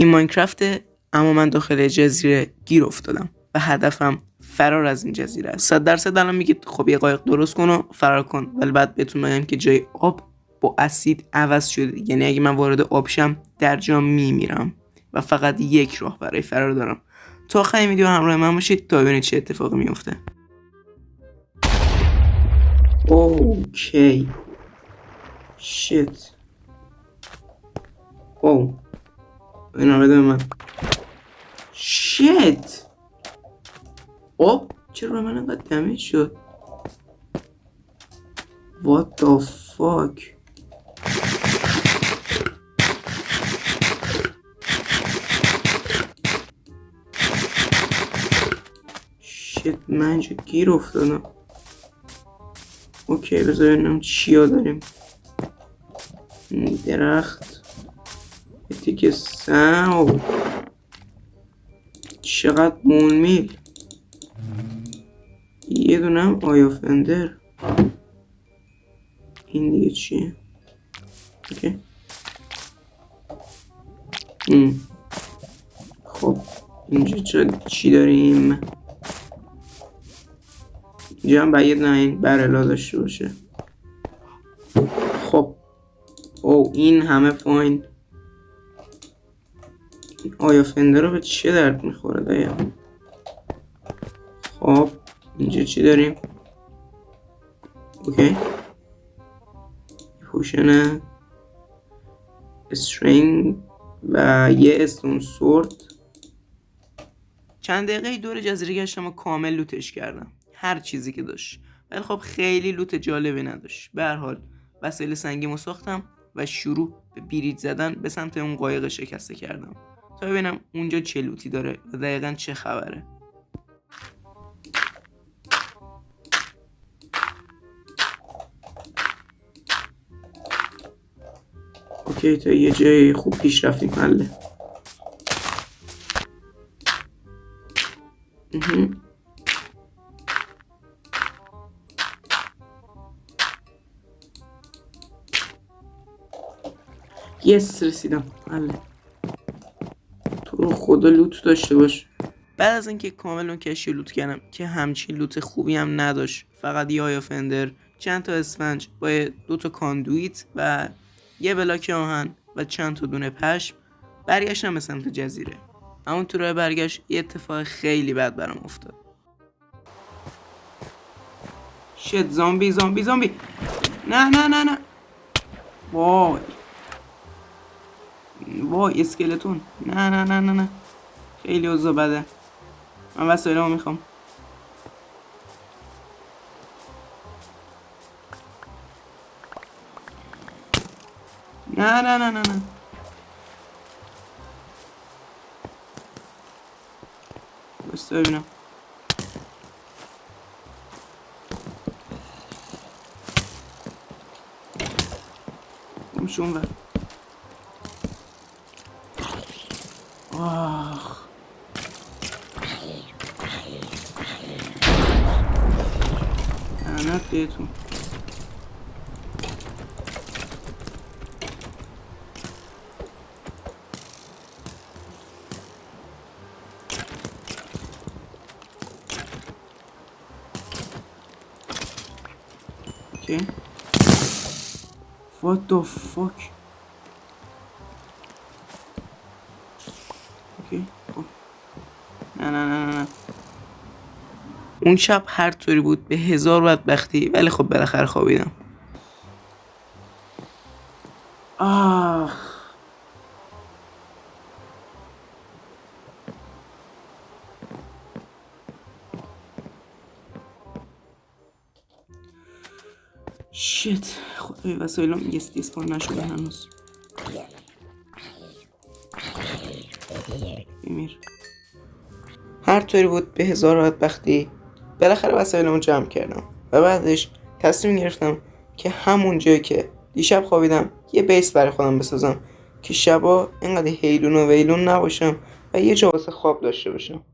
این ماینکرافته، اما من داخل جزیره گیر افتادم و هدفم فرار از این جزیره است. 100% الان میگید خب یه قایق درست کن و فرار کن، ولی بعد بهتون بگم که جای آب با اسید عوض شده. یعنی اگه من وارد آب شم در جا میمیرم و فقط یک راه برای فرار دارم. تا آخر ویدیو همراه من باشید تا ببینید چه اتفاقی میفته. اوکی شیت. او اینا بده من. شیت. چرا من انقدر دمیج شد؟ What the fuck. شیت من اینجا گیر افتادم. اوکی بذار ببینم چیا داریم. درخت، تیکه سم، چقدر مون میل، یه دونم آیا فندر. این دیگه چیه؟ اوکی. خب اینجا چی داریم؟ اینجا هم باید نه این برلا داشته باشه. خب این همه فاین. آیا فندر رو به چه درد میخوره دایا؟ خب اینجا چی داریم؟ اوکی پوشن استرینگ و یه استون سورد. چند دقیقه دور جزیره گشتم و کامل لوتش کردم، هر چیزی که داشت، ولی خب خیلی لوت جالبی نداشت. به هر حال وسایل سنگیمو ساختم و شروع به بیریج زدن به سمت اون قایق شکسته کردم تا ببینم اونجا چه لوتی داره و دقیقا چه خبره. اوکی تا یه جای خوب پیش رفتیم. حله یس رسیدم. حله تو رو خدا لوت داشته باش. بعد از اینکه کامل اون کشی لوت کردم که همچین لوت خوبی هم نداشت، فقط یه آیا فندر، چند تا اسفنج با 2 تا کاندویت و یه بلاک آهن و چند تا دونه پشم، برگشتم به سمت جزیره. اما تو راه برگشت یه اتفاق خیلی بد برام افتاد. شت زامبی زامبی زامبی. نه نه نه نه. وای اسکلتون. نه نه نه نه نه. خیلی اوضاع بده. من وسایلمو میخوام. نه نه نه نه نه. بس ببینم. شون ور. لعنت بهتون. اوکی what the fuck. اوکی خب نه نه نه نه. اون شب هر طوری بود به 1000 بدبختی، ولی خب بالاخره خوابیدم. شیت خدای وسایلم دیسپان نشده هنوز. بمیر. هر طوری بود به 1000 بدبختی بالاخره وسایلمو جمع کردم و بعدش تصمیم گرفتم که همون جایی که دیشب خوابیدم یه بیس برای خودم بسازم که شبا اینقدر هیلون و ویلون نباشم و یه جا واسه خواب داشته باشم.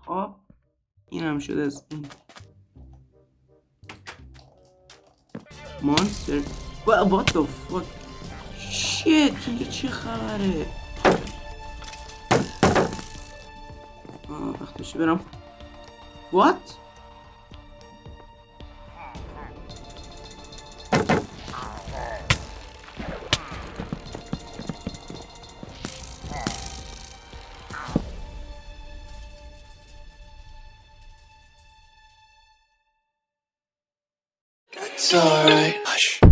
آب این هم شده از این مانستر. what the fuck shit اینجا چه خبره؟ وقتشه برم. what It's alright. Hush.